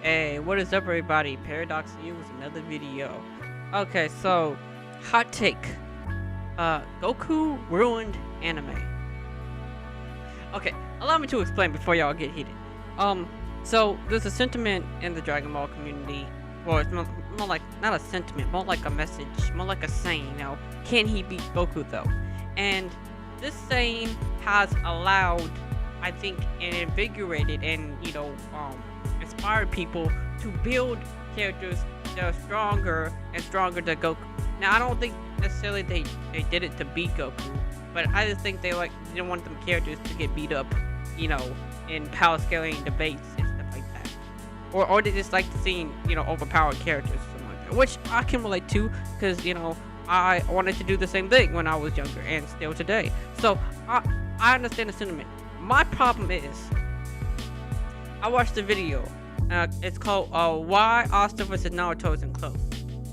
Hey, what is up, everybody? Paradox here with another video. Okay, so hot take. Goku ruined anime. Okay, allow me to explain before y'all get heated. So there's a sentiment in the Dragon Ball community. Well, it's more like not a sentiment, more like a message, more like a saying. Can he beat Goku though? And this saying has allowed, I think, and invigorated and inspired people to build characters that are stronger and stronger than Goku. Now, I don't think necessarily they did it to beat Goku, but I just think they didn't want them characters to get beat up, in power scaling debates and stuff like that, or they just like seeing overpowered characters or something like that, which I can relate to because I wanted to do the same thing when I was younger and still today. So I understand the sentiment. My problem is, I watched the video. It's called Why Asta vs Naruto Isn't Close,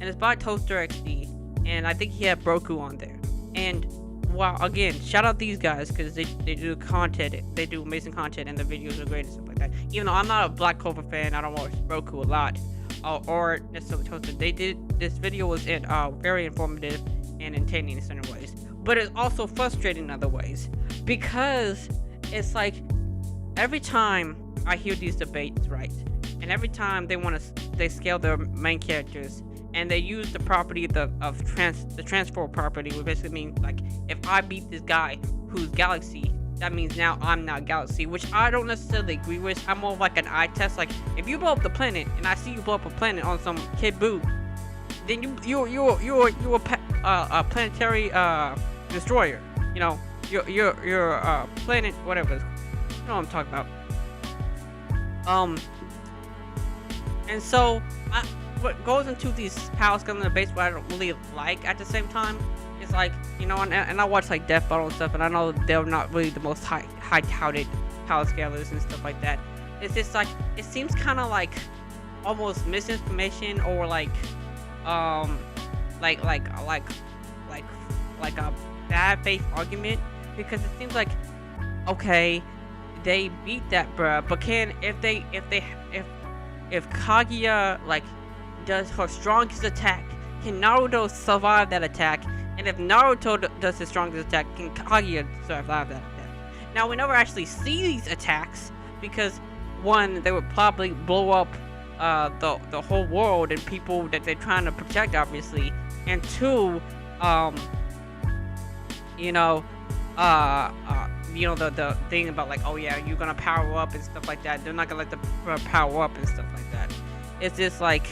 and it's by Toaster XD, and I think he had Broku on there. And wow, again, shout out these guys because they do content, they do amazing content, and the videos are great and stuff like that. Even though I'm not a Black Clover fan, I don't watch Broku a lot, or necessarily Toaster. This video was very informative and entertaining in certain ways, but it's also frustrating in other ways because it's like every time I hear these debates, right, and every time they scale their main characters and they use the property the transfer property, which basically means like if I beat this guy who's Galaxy, that means now I'm not Galaxy, which I don't necessarily agree with. I'm more of like an eye test. Like if you blow up the planet and I see you blow up a planet on some kid boo, then you're a planetary destroyer. You're a planet whatever. You know what I'm talking about. And so what goes into these power scaling debates, what I don't really like at the same time, is like, and I watch like Death Battle and stuff, and I know they're not really the most high touted power scalers and stuff like that. It's just like, it seems kind of like almost misinformation or like a bad faith argument, because it seems like, okay, they beat that bruh, but if Kaguya does her strongest attack, can Naruto survive that attack? And if Naruto does his strongest attack, can Kaguya survive that attack? Now, we never actually see these attacks because, one, they would probably blow up the whole world and people that they're trying to protect, obviously, and two, the thing about like, oh yeah, you're gonna power up and stuff like that. They're not gonna let the power up and stuff like that. It's just like,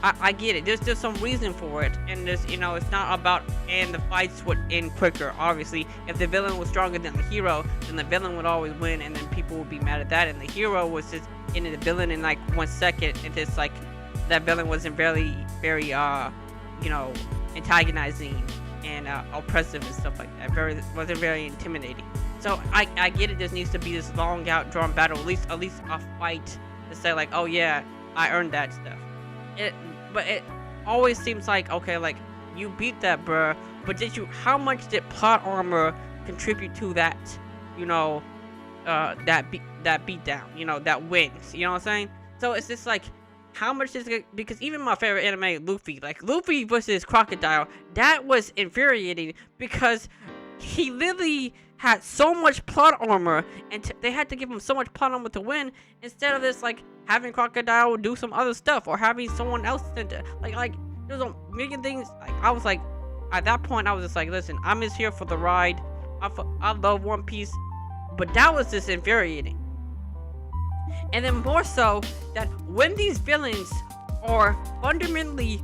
I get it. There's just some reason for it, and there's it's not about, and the fights would end quicker. Obviously, if the villain was stronger than the hero, then the villain would always win, and then people would be mad at that. And the hero was just in the villain in like 1 second, and just like that villain wasn't very antagonizing and oppressive and stuff like that. Wasn't very intimidating. So I get it. There needs to be this long out drawn battle, at least a fight to say like, oh yeah, I earned that stuff. But it always seems like, okay, like you beat that bruh, but how much did plot armor contribute to that? That beat down. That wins. You know what I'm saying? So it's just like, how much is it? Because even my favorite anime, Luffy, like Luffy versus Crocodile, that was infuriating because he literally had so much plot armor, and they had to give him so much plot armor to win, instead of this like having Crocodile do some other stuff or having someone else like there's a million things. Like I was like, at that point I was just like, listen, I'm just here for the ride. I love One Piece, but that was just infuriating. And then more so that when these villains are fundamentally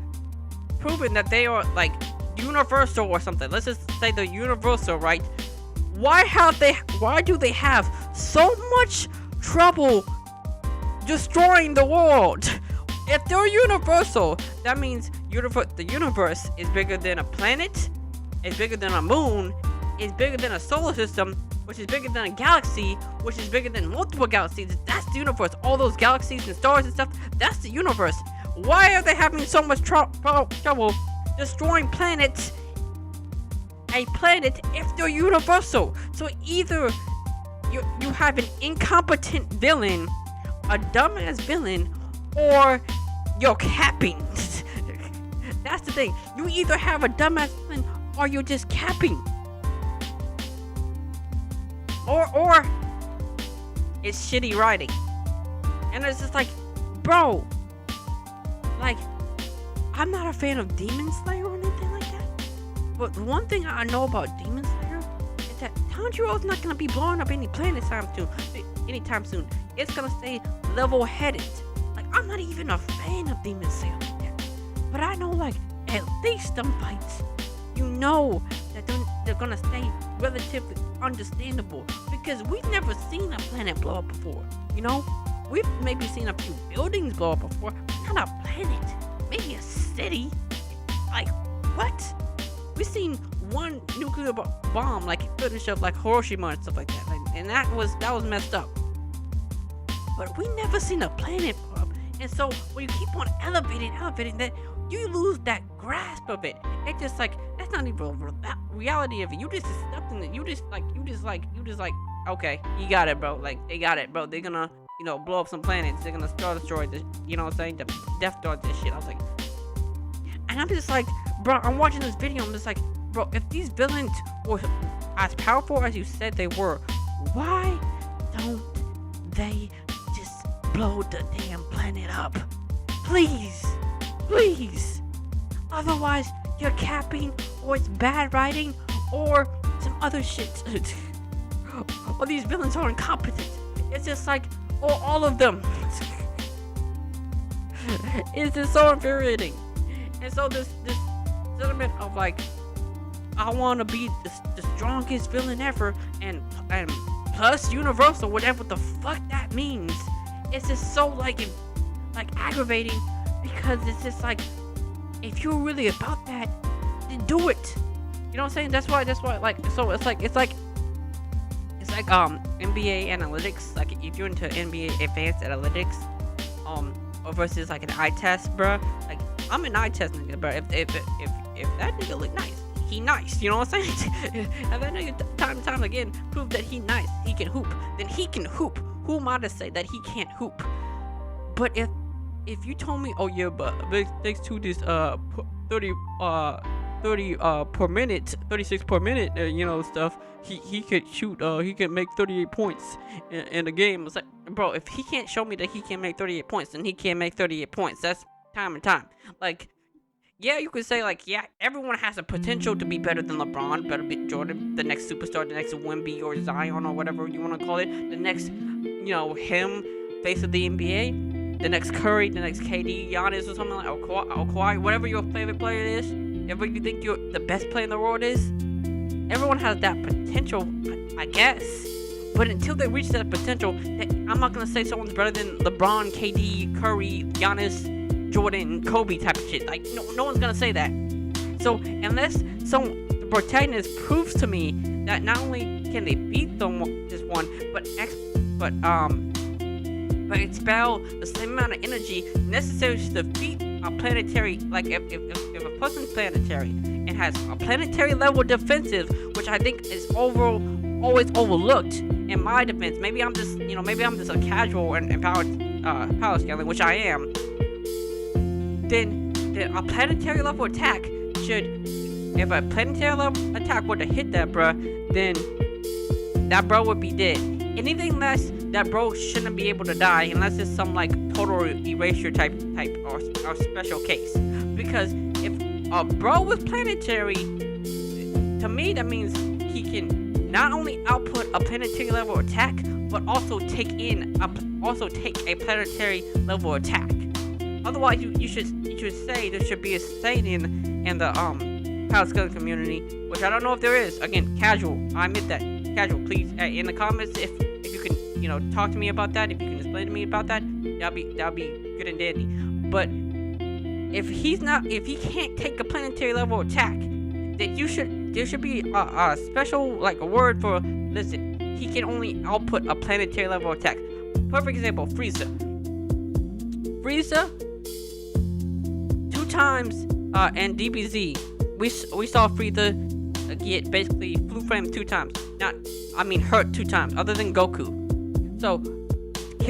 proven that they are like universal or something, let's just say they're universal, right? Why do they have so much trouble destroying the world? If they're universal, that means the universe is bigger than a planet, it's bigger than a moon, it's bigger than a solar system, which is bigger than a galaxy, which is bigger than multiple galaxies. That's the universe. All those galaxies and stars and stuff, that's the universe. Why are they having so much trouble destroying a planet if they're universal? So either you have an incompetent villain, a dumbass villain or you're capping. That's the thing. You either have a dumbass villain or you're just capping. Or it's shitty writing. And it's just like, bro, like, I'm not a fan of Demon Slayer or anything like that. But the one thing I know about Demon Slayer is that Tanjiro's not gonna be blowing up any planets anytime soon. It's gonna stay level-headed. Like, I'm not even a fan of Demon Slayer like that. But I know, like, at least them fights, you know that they're gonna stay relatively understandable. Because we've never seen a planet blow up before, you know? We've maybe seen a few buildings blow up before, but not a planet. Maybe a city. Like, what? We've seen one nuclear bomb, like, finish up like Hiroshima and stuff like that. And that was messed up. But we never seen a planet blow up. And so when you keep on elevating that, you lose that grasp of it. It's just like, that's not even reality of it. You just accepting it. You just like, okay, you got it, bro. Like, they got it, bro. They're gonna, blow up some planets. They're gonna Star Destroy this, you know what I'm saying? The Death Star this shit. I was like, and I'm just like, bro, I'm watching this video. I'm just like, bro, if these villains were as powerful as you said they were, why don't they just blow the damn planet up? Please. Otherwise, you're capping, or it's bad writing, or some other shit. Or these villains are incompetent. It's just like, or all of them. It's just so infuriating. And so this sentiment of like, I want to be the strongest villain ever, and plus universal, whatever the fuck that means. It's just so like aggravating, because it's just like, if you're really about that, then do it. You know what I'm saying? That's why like, so it's like NBA analytics. Like, if you're into NBA advanced analytics, or versus like an eye test, bruh. Like, I'm an eye test nigga, bruh. If that nigga look nice, he nice. You know what I'm saying? If that nigga time and time again prove that he nice, he can hoop, then he can hoop. Who am I to say that he can't hoop? But if you told me, oh yeah, but thanks to this 30 per minute, 36 per minute, stuff, he could shoot, he can make 38 points in the game. It's like, bro, if he can't show me that he can make 38 points, then he can't make 38 points. That's time and time. Like, yeah, you could say, like, yeah, everyone has a potential to be better than LeBron, better than Jordan, the next superstar, the next Wemby or Zion or whatever you want to call it, the next, him, face of the NBA. The next Curry, the next KD, Giannis, or something like, or Kawhi, whatever your favorite player is, whatever you think you're the best player in the world is, everyone has that potential, I guess. But until they reach that potential, I'm not gonna say someone's better than LeBron, KD, Curry, Giannis, Jordan, Kobe type of shit. Like, no one's gonna say that. So unless the protagonist proves to me that not only can they beat this one, but expel the same amount of energy necessary to defeat a planetary, like if a person's planetary and has a planetary level defensive, which I think is always overlooked in my defense. Maybe I'm just a casual and power scaling, which I am. Then a planetary level attack if a planetary level attack were to hit that bruh, then that bro would be dead. Anything less, that bro shouldn't be able to die unless it's some like total erasure type or special case. Because if a bro was planetary, to me that means he can not only output a planetary level attack, but also take a planetary level attack. Otherwise, you should say there should be a saying in the power scaling community, which I don't know if there is. Again, casual. I admit that. Casual. Please, in the comments, if you can, talk to me about that. If you can explain to me about that, that'll be good and dandy. But if he can't take a planetary level attack, then there should be a special, like, a word for, listen, he can only output a planetary level attack. Perfect example, Frieza. Frieza, 2 times, and DBZ, we saw Frieza get basically flu framed 2 times. Hurt 2 times, other than Goku. So,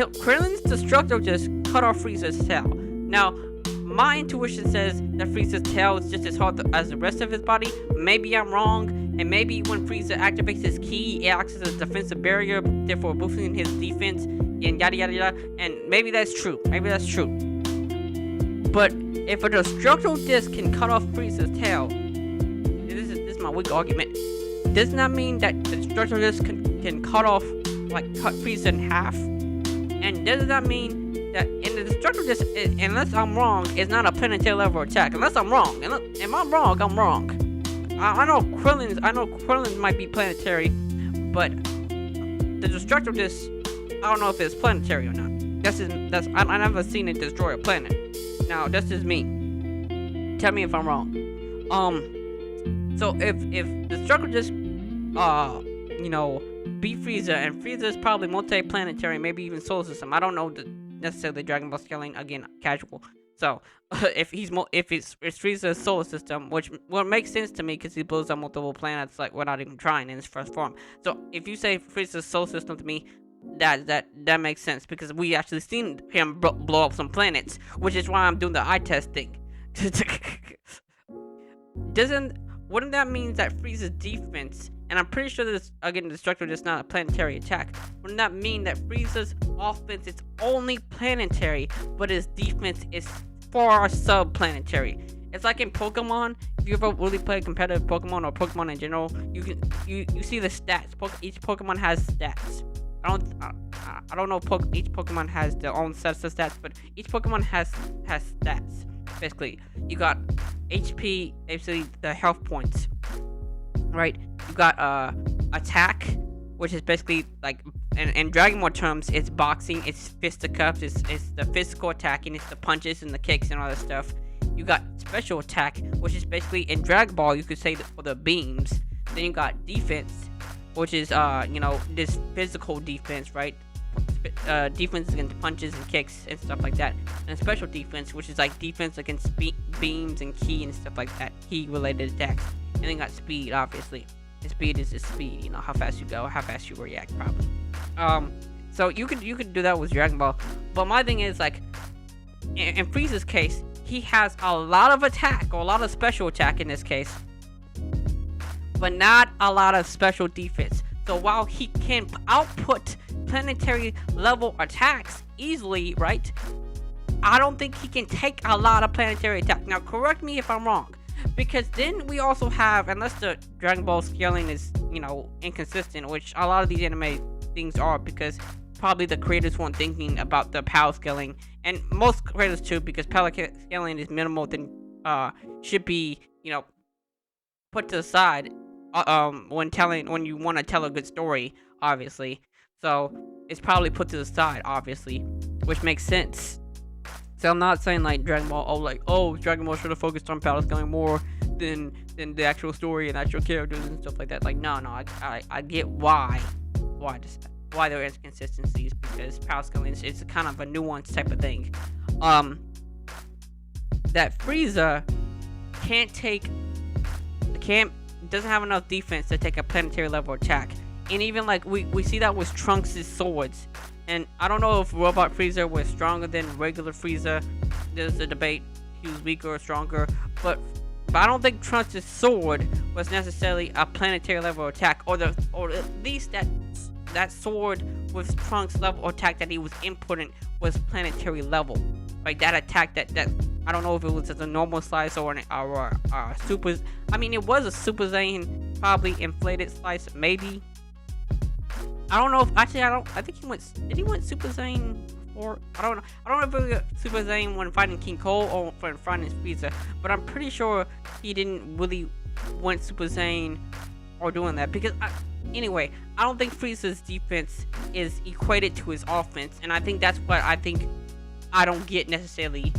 Krillin's destructo just cut off Frieza's tail. Now, my intuition says that Frieza's tail is just as hard as the rest of his body. Maybe I'm wrong, and maybe when Frieza activates his ki, it acts as a defensive barrier, therefore boosting his defense, and yada yada yada. And maybe that's true. Maybe that's true. But if a destructo disc can cut off Frieza's tail, this is my weak argument. Doesn't that mean that the destructo disc can cut Frieza in half? And doesn't that mean that in the destructo disc, unless I'm wrong, it's not a planetary level attack? Unless I'm wrong. Am I wrong? I'm wrong. I know Krillin's might be planetary, but the destructo disc, I don't know if it's planetary or not. I never seen it destroy a planet. Now that's just me. Tell me if I'm wrong. So if the destructo disc, beat Frieza, and Frieza is probably multi-planetary, maybe even solar system. I don't know necessarily Dragon Ball scaling, again, casual. So if it's Frieza's solar system, which makes sense to me because he blows up multiple planets like without even trying in his first form. So if you say Frieza's solar system to me, that makes sense because we actually seen him blow up some planets, which is why I'm doing the eye test thing. Wouldn't that mean that Frieza's defense, and I'm pretty sure this, again, the destructo is not a planetary attack, wouldn't that mean that Frieza's offense is only planetary, but his defense is far subplanetary? It's like in Pokemon. If you ever really play competitive Pokemon or Pokemon in general, you see the stats. Each Pokemon has stats. I don't know if each Pokemon has their own sets of stats, but each Pokemon has stats. Basically, you got HP, basically the health points, right? You got attack, which is basically like in Dragon Ball terms, it's boxing, it's fisticuffs, it's the physical attacking, it's the punches and the kicks and all that stuff. You got special attack, which is basically in Dragon Ball you could say for the beams. Then you got defense, which is this physical defense, right? Defense against punches and kicks and stuff like that, and special defense, which is like defense against beams and ki and stuff like that, ki related attacks. And then got speed, obviously. And speed is just speed, how fast you go, how fast you react, probably. So you could do that with Dragon Ball, but my thing is like in Frieza's case, he has a lot of attack or a lot of special attack in this case, but not a lot of special defense. So while he can output planetary level attacks easily, right? I don't think he can take a lot of planetary attacks. Now, correct me if I'm wrong, because then we also have, unless the Dragon Ball scaling is, inconsistent, which a lot of these anime things are, because probably the creators weren't thinking about the power scaling, and most creators too, because power scaling is minimal, then should be, put to the side when you want to tell a good story, obviously. So it's probably put to the side, obviously, which makes sense. So I'm not saying like Dragon Ball, Dragon Ball should have focused on power scaling more than the actual story and actual characters and stuff like that. Like no, I get why there are inconsistencies, because power scaling is kind of a nuanced type of thing. That Frieza doesn't have enough defense to take a planetary level attack. And even like we see that with Trunks' swords. And I don't know if Robot Frieza was stronger than regular Frieza. There's a debate. He was weaker or stronger. But I don't think Trunks' sword was necessarily a planetary level attack. Or at least that sword with Trunks level attack that he was inputting was planetary level. Like that attack that I don't know if it was just a normal slice or a super. I mean, it was a Super Saiyan, probably inflated slice, maybe. I don't know if I think he went. Did he went Super Saiyan before? I don't know. I don't know if he went Super Saiyan when fighting King Cole or when fighting Frieza, but I'm pretty sure he didn't really went Super Saiyan or doing that, because anyway, I don't think Frieza's defense is equated to his offense, and I think that's what I don't get necessarily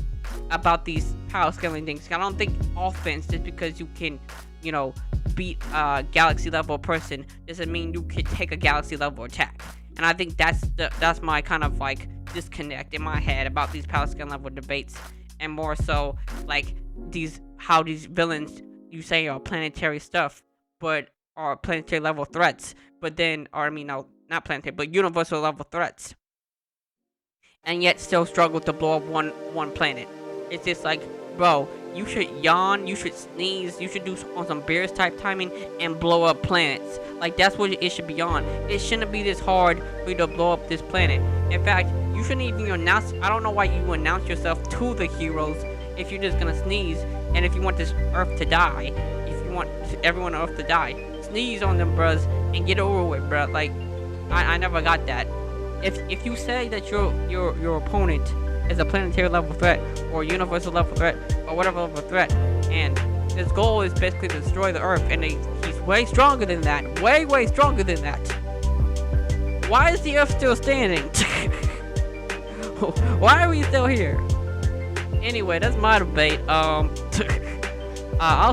about these power scaling things. I don't think offense, just because you can, beat a galaxy level person, doesn't mean you could take a galaxy level attack. And I think that's my kind of like disconnect in my head about these power scaling level debates, and more so like how these villains you say are planetary stuff, but are planetary level threats, but then, or I mean, no, not planetary, but universal level threats. and yet still struggle to blow up one planet. It's just like, bro, you should yawn, you should sneeze, you should do on some Bears type timing and blow up planets. Like, that's what it should be on. It shouldn't be this hard for you to blow up this planet. In fact, you shouldn't even announce. I don't know why you announce yourself to the heroes if you're just gonna sneeze, and if you want this Earth to die, if you want everyone on Earth to die, sneeze on them, bros, and get over with, bruh. Like, I never got that. If you say that your opponent is a planetary level threat or universal level threat or whatever level threat, and his goal is basically to destroy the Earth, and he's way stronger than that, way stronger than that. Why is the Earth still standing? Why are we still here? Anyway, that's my debate. I'll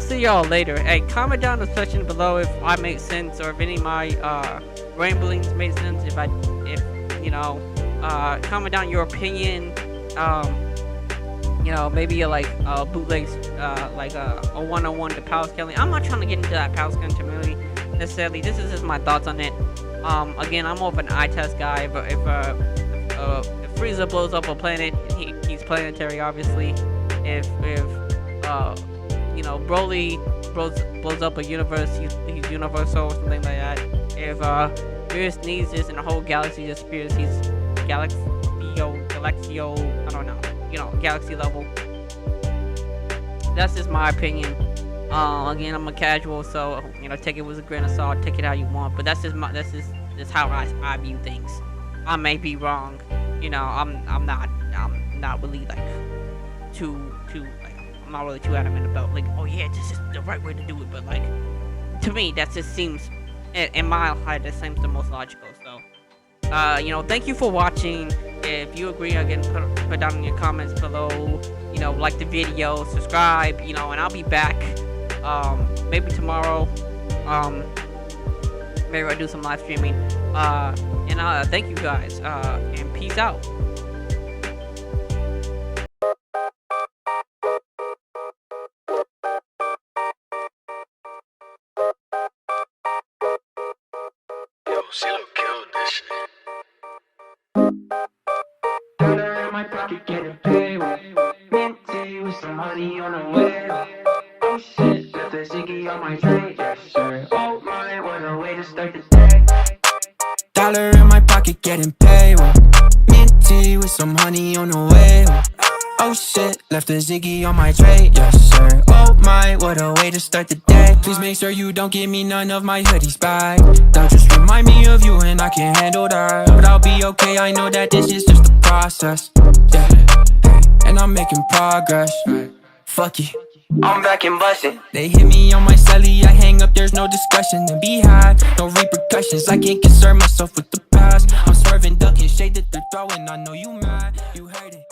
see y'all later. Hey, comment down in the section below if I make sense, or if any of my ramblings made sense. If you know, comment down your opinion. You know, maybe like bootlegs, like a 101 to power scaling. I'm not trying to get into that power scaling community necessarily. This is just my thoughts on it. Again, I'm more of an eye test guy. If Frieza blows up a planet, he's planetary, obviously. If you know, Broly blows up a universe, he's universal or something like that. If Beerus sneezes and the whole galaxy disappears, he's Galaxio, I don't know, you know, galaxy level. That's just my opinion. Again, I'm a casual, so you know, take it with a grain of salt, take it how you want. But that's just how I view things. I may be wrong, you know. I'm not really like too like, I'm not really too adamant about like, oh yeah, this is the right way to do it. But like, to me, that just seems, in my head, that seems the most logical. So, you know, thank you for watching. If you agree, again, put down in your comments below. You know, like the video, subscribe. You know, and I'll be back. Maybe tomorrow. Maybe I'll do some live streaming. And thank you guys. And peace out. She look cute, this shit. Dollar in my pocket, getting paid with minty with some money on the way. Oh shit, left the Ziggy on my tray, yes sir. Oh my, what a way to start the day. Dollar in my pocket, getting paid with minty with some honey on the way. Oh shit, left a Ziggy on my tray, yes sir. Oh my, what a way to start the day. Please make sure you don't give me none of my hoodies back. They'll just remind me of you and I can't handle that. But I'll be okay, I know that this is just a process. Yeah, and I'm making progress. Fuck it, I'm back and bustin'. They hit me on my celly, I hang up, there's no discussion. And be had, no repercussions, I can't concern myself with the past. I'm swerving, ducking, shade that they're throwing, I know you mad, you heard it.